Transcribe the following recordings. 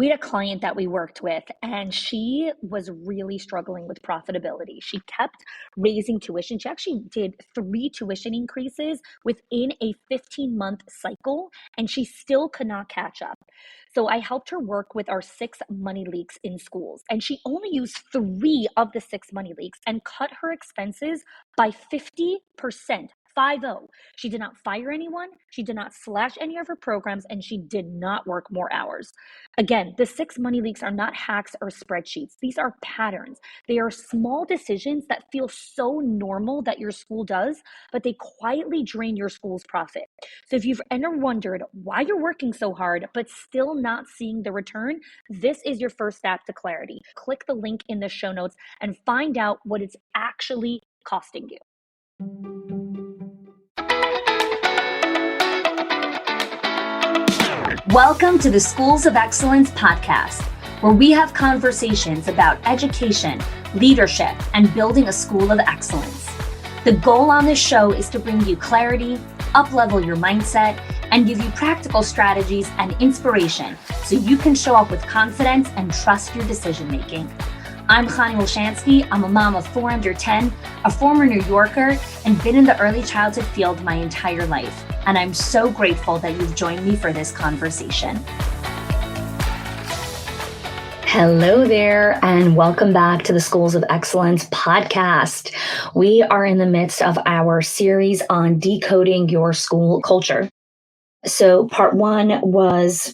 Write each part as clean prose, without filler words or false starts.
We had a client that we worked with, and she was really struggling with profitability. She kept raising tuition. She actually did 3 tuition increases within a 15-month cycle, and she still could not catch up. So I helped her work with our 6 money leaks in schools, and she only used 3 of the 6 money leaks and cut her expenses by 50%. 50. She did not fire anyone. She did not slash any of her programs, and she did not work more hours. Again, the 6 money leaks are not hacks or spreadsheets. These are patterns. They are small decisions that feel so normal that your school does, but they quietly drain your school's profit. So if you've ever wondered why you're working so hard, but still not seeing the return, this is your first step to clarity. Click the link in the show notes and find out what it's actually costing you. Welcome to the Schools of Excellence podcast, where we have conversations about education, leadership, and building a school of excellence. The goal on this show is to bring you clarity, up-level your mindset, and give you practical strategies and inspiration so you can show up with confidence and trust your decision-making. I'm Chani Olshansky. I'm a mom of 4 under 10, a former New Yorker, and been in the early childhood field my entire life. And I'm so grateful that you've joined me for this conversation. Hello there, and welcome back to the Schools of Excellence podcast. We are in the midst of our series on decoding your school culture. So part 1 was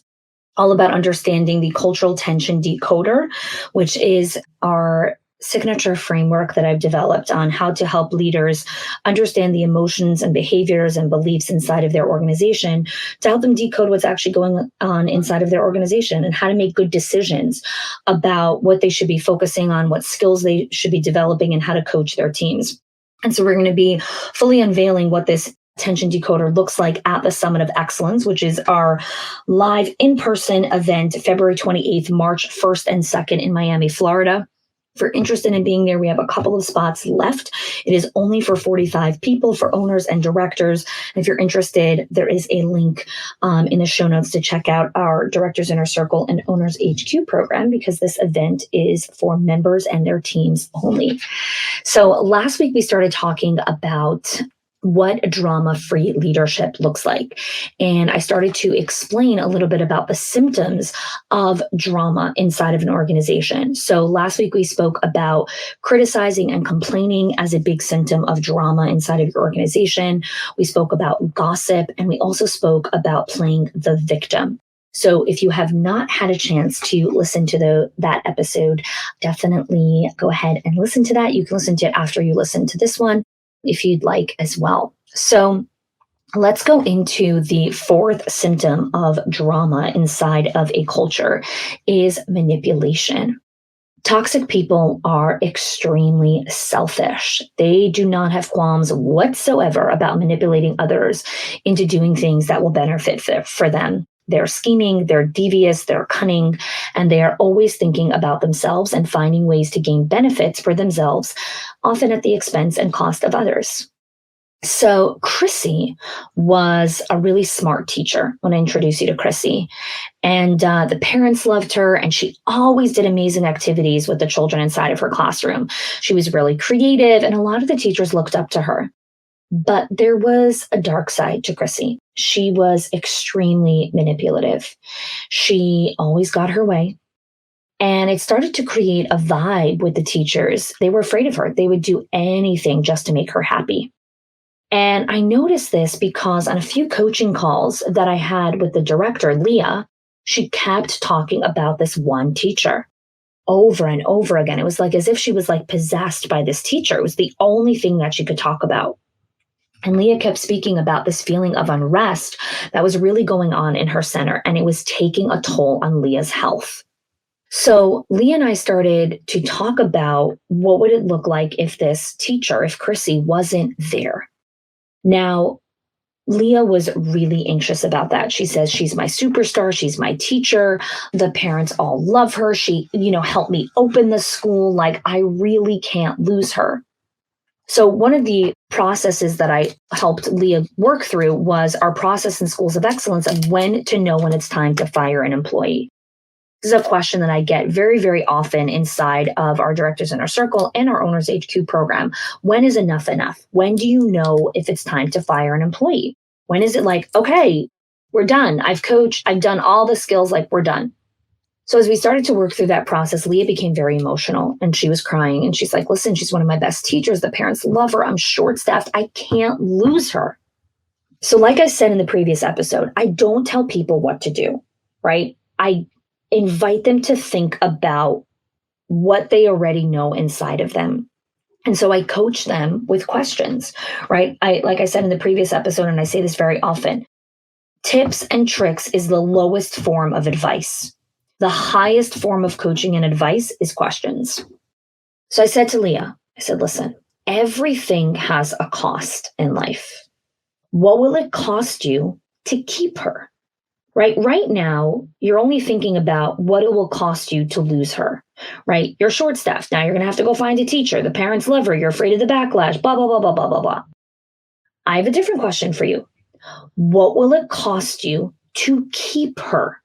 all about understanding the cultural tension decoder, which is our signature framework that I've developed on how to help leaders understand the emotions and behaviors and beliefs inside of their organization to help them decode what's actually going on inside of their organization and how to make good decisions about what they should be focusing on, what skills they should be developing, and how to coach their teams. And so we're going to be fully unveiling what this Tension Decoder looks like at the Summit of Excellence, which is our live in-person event, February 28th, March 1st and 2nd in Miami, Florida. If you're interested in being there, we have a couple of spots left. It is only for 45 people, for owners and directors. And if you're interested, there is a link in the show notes to check out our Directors Inner Circle and Owners HQ program, because this event is for members and their teams only. So last week we started talking about what drama-free leadership looks like. And I started to explain a little bit about the symptoms of drama inside of an organization. So last week we spoke about criticizing and complaining as a big symptom of drama inside of your organization. We spoke about gossip, and we also spoke about playing the victim. So if you have not had a chance to listen to that episode, definitely go ahead and listen to that. You can listen to it after you listen to this one, if you'd like as well. So let's go into the 4th symptom of drama inside of a culture is manipulation. Toxic people are extremely selfish. They do not have qualms whatsoever about manipulating others into doing things that will benefit for them. They're scheming, they're devious, they're cunning, and they are always thinking about themselves and finding ways to gain benefits for themselves, often at the expense and cost of others. So Chrissy was a really smart teacher when I introduced you to Chrissy. And the parents loved her, and she always did amazing activities with the children inside of her classroom. She was really creative, and a lot of the teachers looked up to her. But there was a dark side to Chrissy. She was extremely manipulative. She always got her way. And it started to create a vibe with the teachers. They were afraid of her. They would do anything just to make her happy. And I noticed this because on a few coaching calls that I had with the director, Leah, she kept talking about this one teacher over and over again. It was like as if she was like possessed by this teacher. It was the only thing that she could talk about. And Leah kept speaking about this feeling of unrest that was really going on in her center, and it was taking a toll on Leah's health. So Leah and I started to talk about what would it look like if this teacher, if Chrissy wasn't there. Now, Leah was really anxious about that. She says, she's my superstar. She's my teacher. The parents all love her. She, helped me open the school. Like, I really can't lose her. So one of the processes that I helped Leah work through was our process in Schools of Excellence of when to know when it's time to fire an employee. This is a question that I get very, very often inside of our Directors Inner Circle and our Owners HQ program. When is enough enough? When do you know if it's time to fire an employee? When is it like, okay, we're done. I've coached, I've done all the skills, like we're done. So as we started to work through that process, Leah became very emotional and she was crying. And she's like, listen, she's one of my best teachers. The parents love her. I'm short-staffed. I can't lose her. So like I said in the previous episode, I don't tell people what to do, right? I invite them to think about what they already know inside of them. And so I coach them with questions, right? Like I said in the previous episode, and I say this very often, tips and tricks is the lowest form of advice. The highest form of coaching and advice is questions. So I said to Leah, I said, listen, everything has a cost in life. What will it cost you to keep her? Right now, you're only thinking about what it will cost you to lose her, right? You're short-staffed. Now you're going to have to go find a teacher. The parents love her. You're afraid of the backlash, blah, blah, blah, blah, blah, blah, blah. I have a different question for you. What will it cost you to keep her?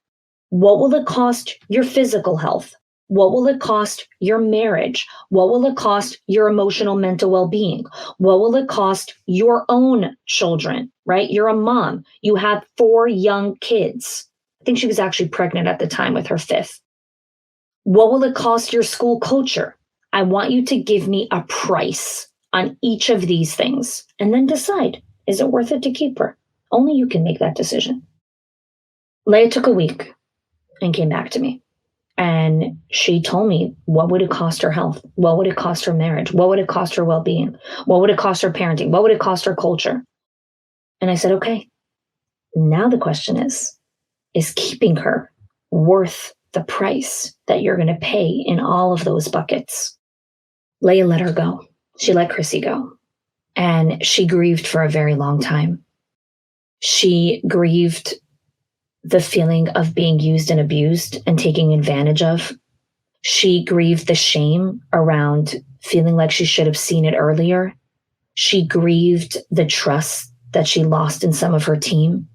What will it cost your physical health? What will it cost your marriage? What will it cost your emotional, mental well-being? What will it cost your own children, right? You're a mom. You have 4 young kids. I think she was actually pregnant at the time with her 5th. What will it cost your school culture? I want you to give me a price on each of these things and then decide, is it worth it to keep her? Only you can make that decision. Leah took a week and came back to me. And she told me, what would it cost her health? What would it cost her marriage? What would it cost her well-being? What would it cost her parenting? What would it cost her culture? And I said, okay, now the question is keeping her worth the price that you're going to pay in all of those buckets? Leah let her go. She let Chrissy go. And she grieved for a very long time. She grieved the feeling of being used and abused and taken advantage of. She grieved the shame around feeling like she should have seen it earlier. She grieved the trust that she lost in some of her team.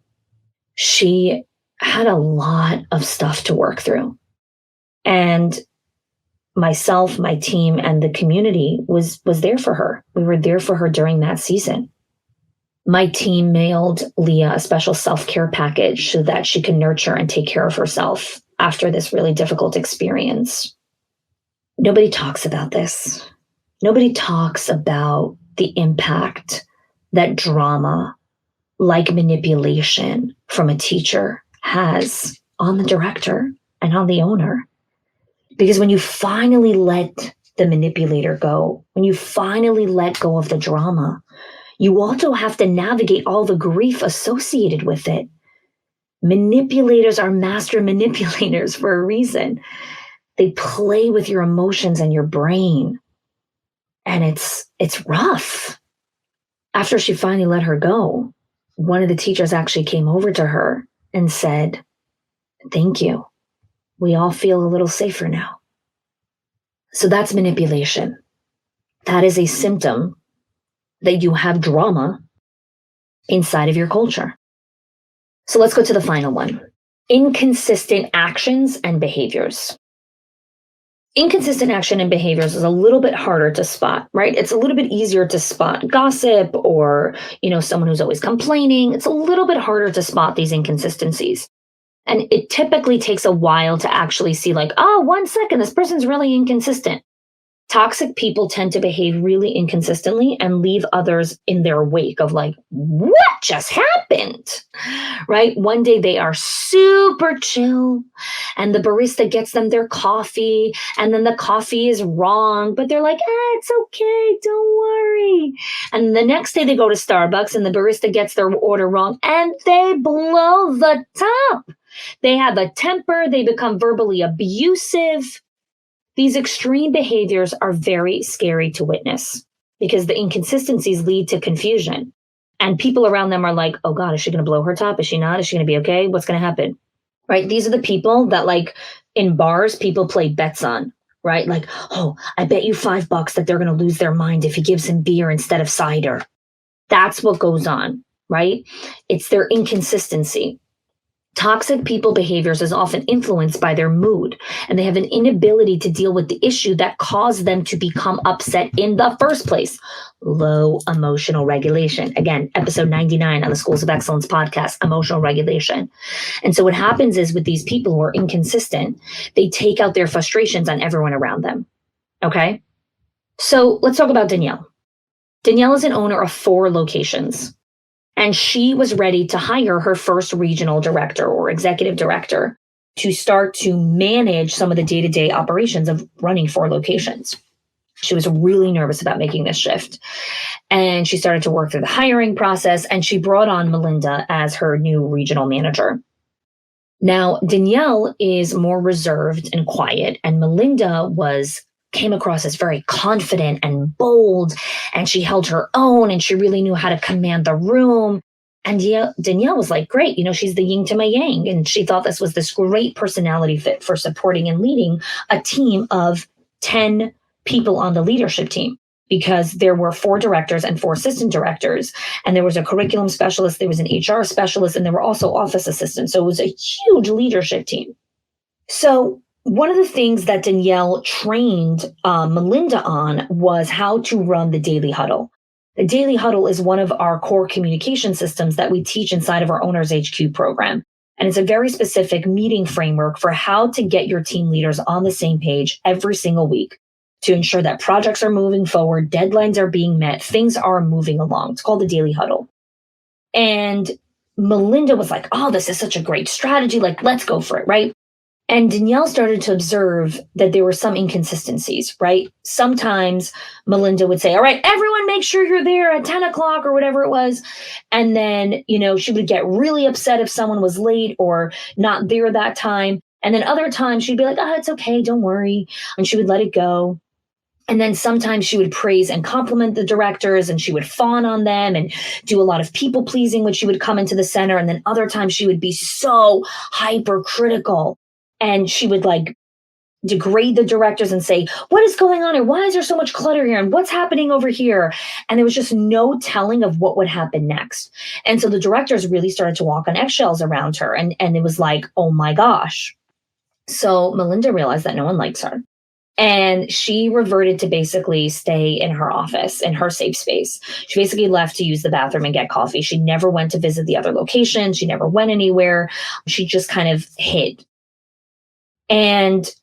She had a lot of stuff to work through. And myself, my team, and the community was there for her. We were there for her during that season. My team mailed Leah a special self-care package so that she can nurture and take care of herself after this really difficult experience. Nobody talks about this. Nobody talks about the impact that drama, like manipulation from a teacher, has on the director and on the owner. Because when you finally let the manipulator go, when you finally let go of the drama, you also have to navigate all the grief associated with it. Manipulators are master manipulators for a reason. They play with your emotions and your brain. And it's rough. After she finally let her go, one of the teachers actually came over to her and said, thank you. We all feel a little safer now. So that's manipulation. That is a symptom that you have drama inside of your culture. So let's go to the final one. Inconsistent actions and behaviors. Inconsistent action and behaviors is a little bit harder to spot, right? It's a little bit easier to spot gossip or, someone who's always complaining. It's a little bit harder to spot these inconsistencies. And it typically takes a while to actually see 1 second, this person's really inconsistent. Toxic people tend to behave really inconsistently and leave others in their wake of what just happened, right? One day they are super chill and the barista gets them their coffee and then the coffee is wrong, but they're like, it's okay, don't worry. And the next day they go to Starbucks and the barista gets their order wrong and they blow the top. They have a temper, they become verbally abusive. These extreme behaviors are very scary to witness because the inconsistencies lead to confusion. And people around them are like, oh God, is she going to blow her top? Is she not? Is she going to be okay? What's going to happen? Right? These are the people that in bars, people play bets on, right? I bet you $5 that they're going to lose their mind if he gives him beer instead of cider. That's what goes on, right? It's their inconsistency. Toxic people behaviors is often influenced by their mood, and they have an inability to deal with the issue that caused them to become upset in the first place. Low emotional regulation. Again, episode 99 on the Schools of Excellence podcast, emotional regulation. And so what happens is with these people who are inconsistent, they take out their frustrations on everyone around them. Okay? So let's talk about Danielle. Danielle is an owner of 4 locations. And she was ready to hire her first regional director or executive director to start to manage some of the day-to-day operations of running 4 locations. She was really nervous about making this shift. And she started to work through the hiring process, and she brought on Melinda as her new regional manager. Now, Danielle is more reserved and quiet, and Melinda came across as very confident and bold, and she held her own, and she really knew how to command the room. And Danielle was like, great, she's the yin to my yang. And she thought this was this great personality fit for supporting and leading a team of 10 people on the leadership team, because there were 4 directors and 4 assistant directors. And there was a curriculum specialist, there was an HR specialist, and there were also office assistants. So it was a huge leadership team. So one of the things that Danielle trained Melinda on was how to run the daily huddle. The daily huddle is one of our core communication systems that we teach inside of our Owners HQ program. And it's a very specific meeting framework for how to get your team leaders on the same page every single week to ensure that projects are moving forward, deadlines are being met, things are moving along. It's called the daily huddle. And Melinda was like, oh, this is such a great strategy. Like, let's go for it, right? And Danielle started to observe that there were some inconsistencies, right? Sometimes Melinda would say, all right, everyone make sure you're there at 10 o'clock or whatever it was. And then, she would get really upset if someone was late or not there that time. And then other times she'd be like, oh, it's okay, don't worry. And she would let it go. And then sometimes she would praise and compliment the directors, and she would fawn on them and do a lot of people pleasing when she would come into the center. And then other times she would be so hypercritical. And she would degrade the directors and say, what is going on here? Why is there so much clutter here? And what's happening over here? And there was just no telling of what would happen next. And so the directors really started to walk on eggshells around her. And it was like, oh my gosh. So Melinda realized that no one likes her. And she reverted to basically stay in her office, in her safe space. She basically left to use the bathroom and get coffee. She never went to visit the other location. She never went anywhere. She just kind of hid. And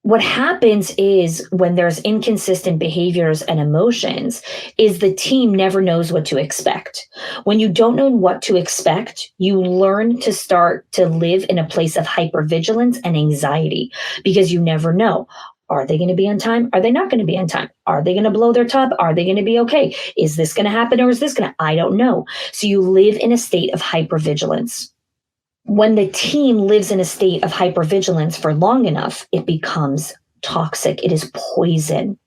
what happens is when there's inconsistent behaviors and emotions is the team never knows what to expect. When you don't know what to expect, you learn to start to live in a place of hypervigilance and anxiety because you never know. Are they going to be on time? Are they not going to be on time? Are they going to blow their top? Are they going to be okay? Is this going to happen or is this going to? I don't know. So you live in a state of hypervigilance. When the team lives in a state of hypervigilance for long enough, it becomes toxic. It is poison.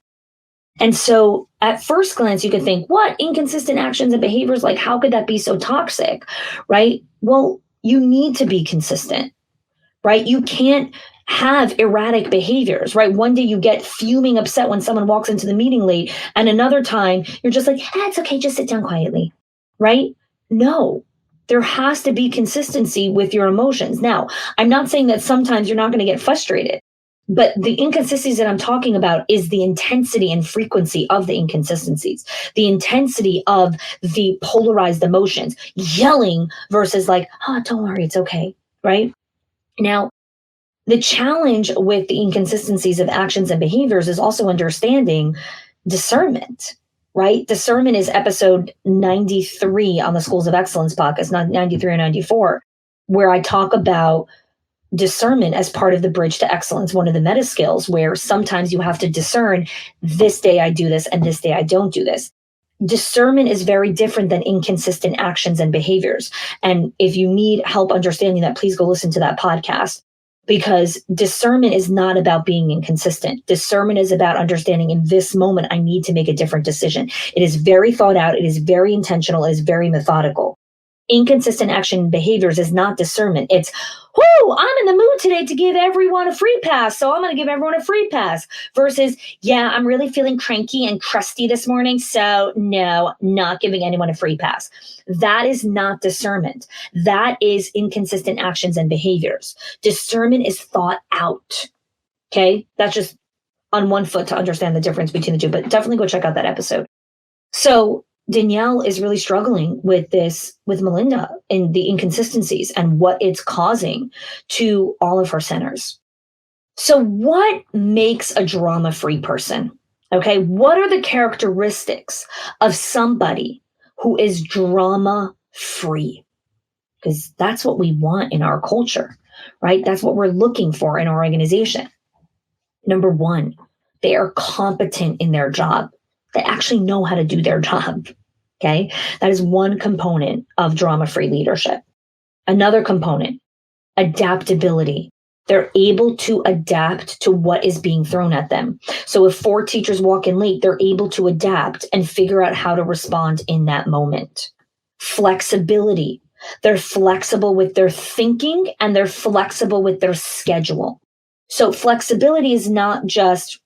And so at first glance, you could think, what? Inconsistent actions and behaviors? Like, how could that be so toxic, right? Well, you need to be consistent, right? You can't have erratic behaviors, right? One day you get fuming upset when someone walks into the meeting late, and another time you're just like, it's okay, just sit down quietly, right? No. There has to be consistency with your emotions. Now, I'm not saying that sometimes you're not going to get frustrated, but the inconsistencies that I'm talking about is the intensity and frequency of the inconsistencies, the intensity of the polarized emotions, yelling versus like, oh, don't worry, it's okay, right? Now, the challenge with the inconsistencies of actions and behaviors is also understanding discernment. Right? Discernment is episode 93 on the Schools of Excellence podcast, not 93 or 94, where I talk about discernment as part of the bridge to excellence, one of the meta skills, where sometimes you have to discern this day I do this and this day I don't do this. Discernment is very different than inconsistent actions and behaviors. And if you need help understanding that, please go listen to that podcast. Because discernment is not about being inconsistent. Discernment is about understanding in this moment, I need to make a different decision. It is very thought out. It is very intentional. It is very methodical. Inconsistent action behaviors is not discernment. It's, whoo, I'm in the mood today to give everyone a free pass, so I'm going to give everyone a free pass. Versus, yeah, I'm really feeling cranky and crusty this morning, so no, not giving anyone a free pass. That is not discernment. That is inconsistent actions and behaviors. Discernment is thought out. Okay? That's just on one foot to understand the difference between the two, but definitely go check out that episode. So Danielle is really struggling with this, with Melinda, and the inconsistencies and what it's causing to all of her centers. So what makes a drama-free person? Okay, what are the characteristics of somebody who is drama-free? Because that's what we want in our culture, right? That's what we're looking for in our organization. Number one, they are competent in their job. They actually know how to do their job. Okay. That is one component of drama-free leadership. Another component, adaptability. They're able to adapt to what is being thrown at them. So if 4 teachers walk in late, they're able to adapt and figure out how to respond in that moment. Flexibility. They're flexible with their thinking and they're flexible with their schedule. So flexibility is not just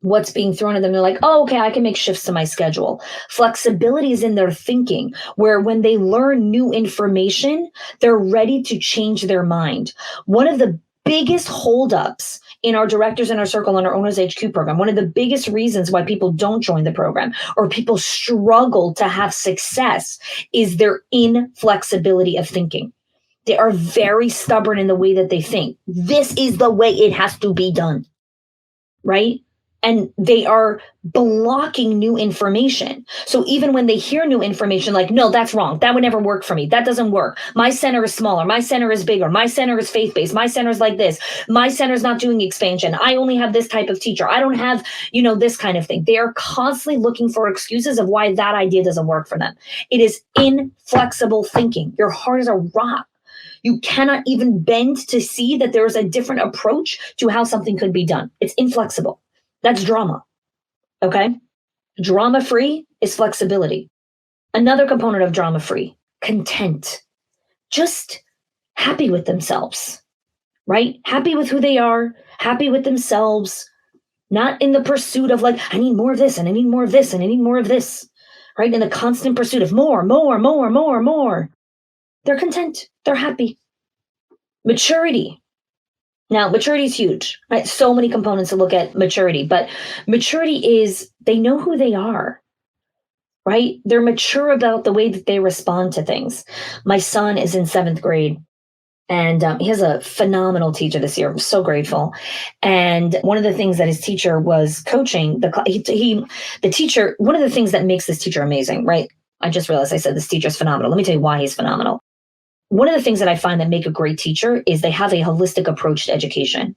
what's being thrown at them. They're like, oh, okay, I can make shifts to my schedule. Flexibility is in their thinking, where when they learn new information, they're ready to change their mind. One of the biggest holdups in our Directors in Our Circle and our Owners HQ program, one of the biggest reasons why people don't join the program or people struggle to have success is their inflexibility of thinking. They are very stubborn in the way that they think. This is the way it has to be done, right? And they are blocking new information. So even when they hear new information, like, no, that's wrong. That would never work for me. That doesn't work. My center is smaller. My center is bigger. My center is faith-based. My center is like this. My center is not doing expansion. I only have this type of teacher. I don't have, this kind of thing. They are constantly looking for excuses of why that idea doesn't work for them. It is inflexible thinking. Your heart is a rock. You cannot even bend to see that there is a different approach to how something could be done. It's inflexible. That's drama. Okay? Drama-free is flexibility. Another component of drama-free, content. Just happy with themselves, right? Happy with who they are, happy with themselves, not in the pursuit of like, I need more of this and I need more of this and I need more of this, right? In the constant pursuit of more. They're content. They're happy. Maturity. Now, maturity is huge, right? So many components to look at maturity, but maturity is they know who they are, right? They're mature about the way that they respond to things. My son is in 7th grade and he has a phenomenal teacher this year. I'm so grateful. And one of the things that his teacher was coaching, the teacher, one of the things that makes this teacher amazing, right? I just realized I said this teacher is phenomenal. Let me tell you why he's phenomenal. One of the things that I find that make a great teacher is they have a holistic approach to education.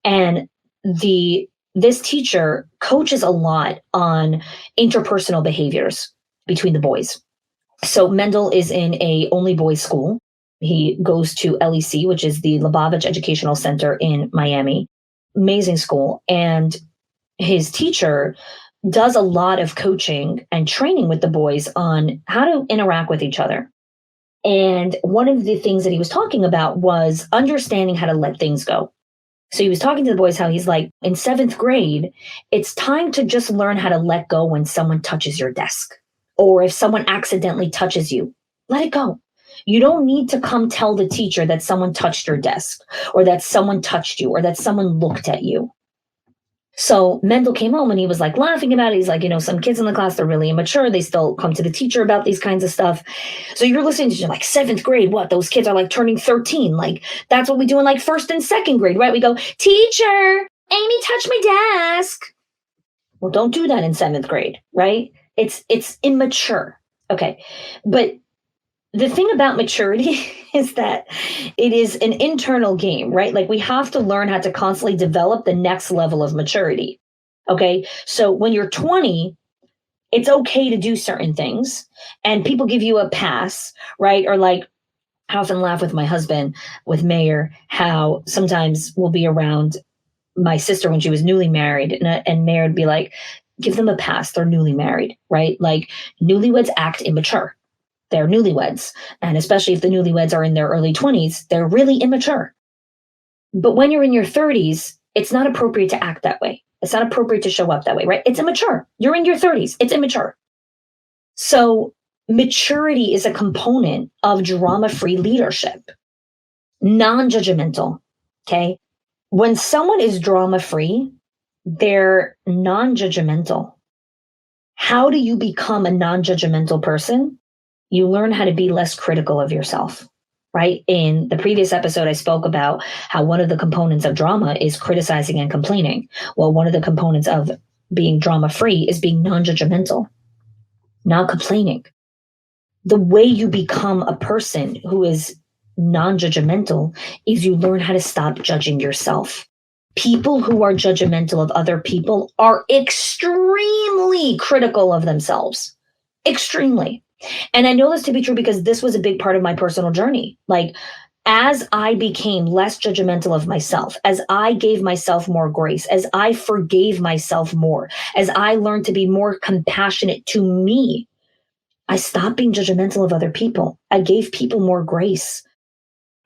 And this teacher coaches a lot on interpersonal behaviors between the boys. So Mendel is in a only boys school. He goes to LEC, which is the Lubavitch Educational Center in Miami. Amazing school. And his teacher does a lot of coaching and training with the boys on how to interact with each other. And one of the things that he was talking about was understanding how to let things go. So he was talking to the boys how he's like, in 7th grade, it's time to just learn how to let go when someone touches your desk. Or if someone accidentally touches you, let it go. You don't need to come tell the teacher that someone touched your desk or that someone touched you or that someone looked at you. So Mendel came home and he was like laughing about it. He's like, some kids in the class, they're really immature. They still come to the teacher about these kinds of stuff. So you're listening to like 7th grade. What? Those kids are like turning 13. Like that's what we do in like 1st and 2nd grade, right? We go, teacher, Amy touched my desk. Well, don't do that in 7th grade, right? It's immature. Okay. But the thing about maturity is that it is an internal game, right? Like we have to learn how to constantly develop the next level of maturity. Okay. So when you're 20, it's okay to do certain things and people give you a pass, right? Or like I often laugh with my husband, with Mayor, how sometimes we'll be around my sister when she was newly married and Mayor would be like, give them a pass. They're newly married, right? Like newlyweds act immature. They're newlyweds. And especially if the newlyweds are in their early 20s, they're really immature. But when you're in your 30s, it's not appropriate to act that way. It's not appropriate to show up that way, right? It's immature. You're in your 30s. It's immature. So maturity is a component of drama-free leadership. Non-judgmental, okay? When someone is drama-free, they're non-judgmental. How do you become a non-judgmental person? You learn how to be less critical of yourself, right? In the previous episode, I spoke about how one of the components of drama is criticizing and complaining. Well, one of the components of being drama-free is being non-judgmental, not complaining. The way you become a person who is non-judgmental is you learn how to stop judging yourself. People who are judgmental of other people are extremely critical of themselves. Extremely. And I know this to be true because this was a big part of my personal journey. Like, as I became less judgmental of myself, as I gave myself more grace, as I forgave myself more, as I learned to be more compassionate to me, I stopped being judgmental of other people. I gave people more grace.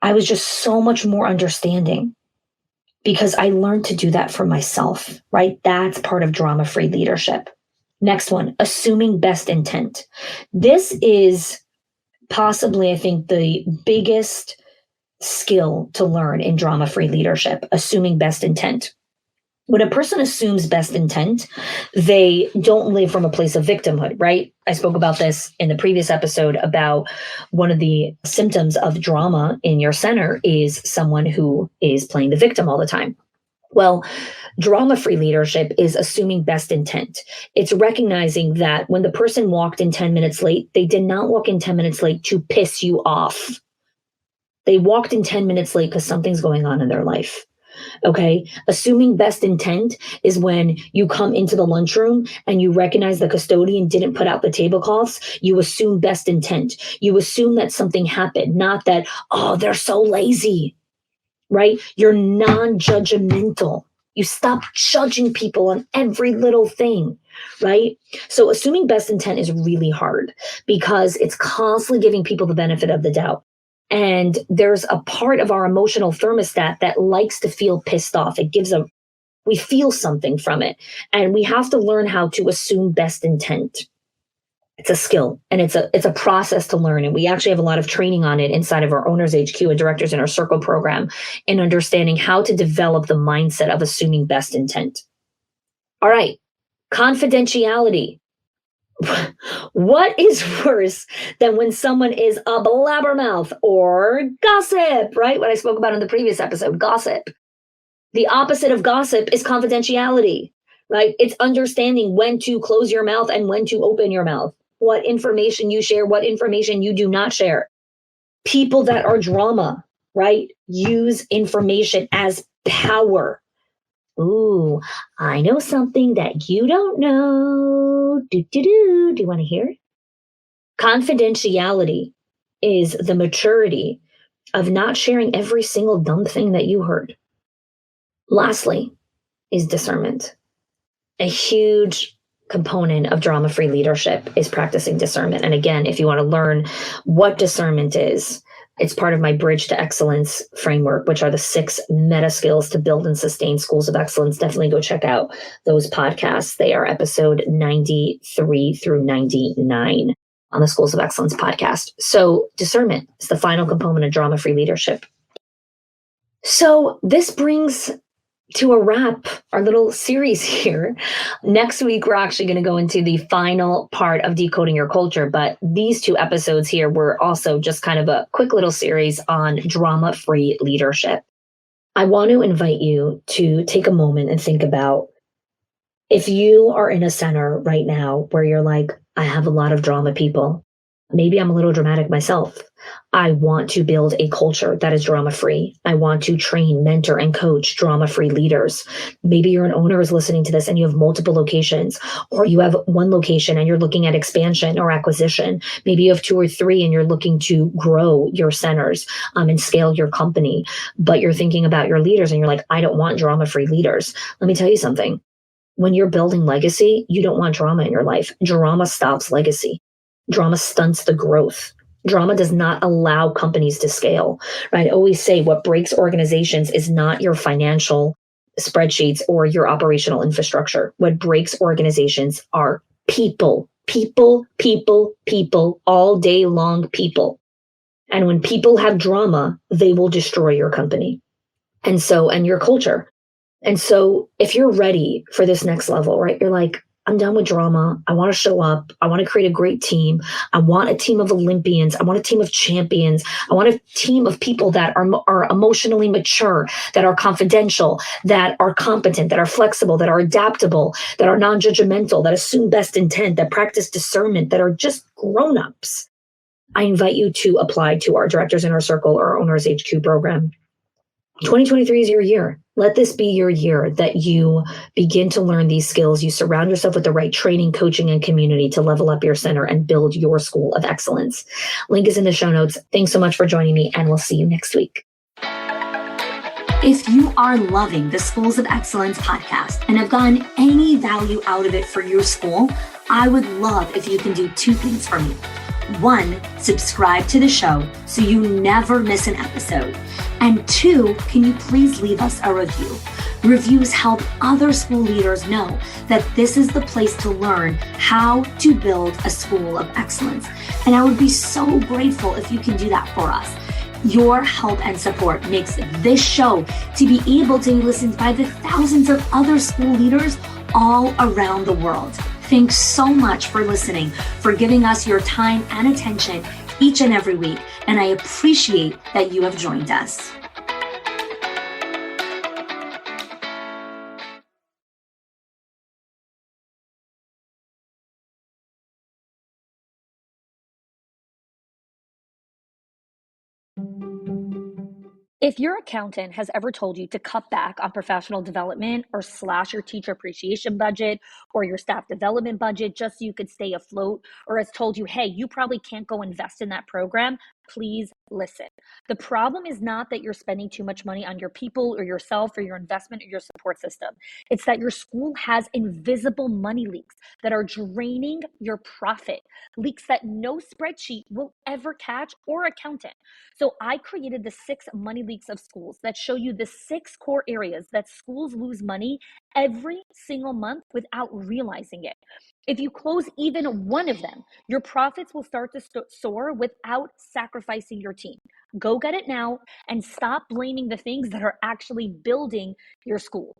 I was just so much more understanding because I learned to do that for myself, right? That's part of drama-free leadership. Next one, assuming best intent. This is possibly, I think, the biggest skill to learn in drama-free leadership, assuming best intent. When a person assumes best intent, they don't live from a place of victimhood, right? I spoke about this in the previous episode about one of the symptoms of drama in your center is someone who is playing the victim all the time. Well, drama-free leadership is assuming best intent. It's recognizing that when the person walked in 10 minutes late, they did not walk in 10 minutes late to piss you off. They walked in 10 minutes late because something's going on in their life. Okay. Assuming best intent is when you come into the lunchroom and you recognize the custodian didn't put out the tablecloths. You assume best intent. You assume that something happened, not that, oh, they're so lazy, right? You're non-judgmental. You stop judging people on every little thing, right? So assuming best intent is really hard because it's constantly giving people the benefit of the doubt. And there's a part of our emotional thermostat that likes to feel pissed off. We feel something from it. And we have to learn how to assume best intent. It's a skill and it's a process to learn. And we actually have a lot of training on it inside of our Owners HQ and Directors in our Circle program in understanding how to develop the mindset of assuming best intent. All right. Confidentiality. What is worse than when someone is a blabbermouth or gossip, right? What I spoke about in the previous episode, gossip. The opposite of gossip is confidentiality, right? It's understanding when to close your mouth and when to open your mouth, what information you share, what information you do not share. People that are drama, right, use information as power. Ooh, I know something that you don't know. Do you want to hear? Confidentiality is the maturity of not sharing every single dumb thing that you heard. Lastly is discernment. A huge component of drama-free leadership is practicing discernment. And again, if you want to learn what discernment is, it's part of my Bridge to Excellence framework, which are the 6 meta skills to build and sustain schools of excellence. Definitely go check out those podcasts. They are episode 93 through 99 on the Schools of Excellence podcast. So discernment is the final component of drama-free leadership. So this brings to a wrap our little series here. Next week, we're actually going to go into the final part of Decoding Your Culture. But these 2 episodes here were also just kind of a quick little series on drama-free leadership. I want to invite you to take a moment and think about if you are in a center right now where you're like, I have a lot of drama people. Maybe I'm a little dramatic myself. I want to build a culture that is drama-free. I want to train, mentor, and coach drama-free leaders. Maybe you're an owner who's listening to this and you have multiple locations, or you have one location and you're looking at expansion or acquisition. Maybe you have 2 or 3 and you're looking to grow your centers and scale your company, but you're thinking about your leaders and you're like, I don't want drama-free leaders. Let me tell you something. When you're building legacy, you don't want drama in your life. Drama stops legacy. Drama stunts the growth, Drama does not allow companies to scale, right? I always say what breaks organizations is not your financial spreadsheets or your operational infrastructure. What breaks organizations are people, people, people, people, all day long people. And when people have drama, they will destroy your company. And your culture. And so if you're ready for this next level, right, you're like, I'm done with drama. I want to show up. I want to create a great team. I want a team of Olympians. I want a team of champions. I want a team of people that are emotionally mature, that are confidential, that are competent, that are flexible, that are adaptable, that are non-judgmental, that assume best intent, that practice discernment, that are just grown-ups. I invite you to apply to our Directors Inner Circle or our Owners HQ program. 2023 is your year. Let this be your year that you begin to learn these skills. You surround yourself with the right training, coaching, and community to level up your center and build your school of excellence. Link is in the show notes. Thanks so much for joining me, and we'll see you next week. If you are loving the Schools of Excellence podcast and have gotten any value out of it for your school, I would love if you can do two things for me. One, subscribe to the show so you never miss an episode. And two, can you please leave us a review? Reviews help other school leaders know that this is the place to learn how to build a school of excellence. And I would be so grateful if you can do that for us. Your help and support makes this show to be able to be listened by the thousands of other school leaders all around the world. Thanks so much for listening, for giving us your time and attention each and every week, and I appreciate that you have joined us. If your accountant has ever told you to cut back on professional development or slash your teacher appreciation budget or your staff development budget just so you could stay afloat, or has told you, hey, you probably can't go invest in that program, please listen. The problem is not that you're spending too much money on your people or yourself or your investment or your support system. It's that your school has invisible money leaks that are draining your profit, leaks that no spreadsheet will ever catch or accountant. So I created the 6 money leaks of schools that show you the 6 core areas that schools lose money every single month without realizing it. If you close even one of them, your profits will start to soar without sacrificing your team. Go get it now and stop blaming the things that are actually building your school.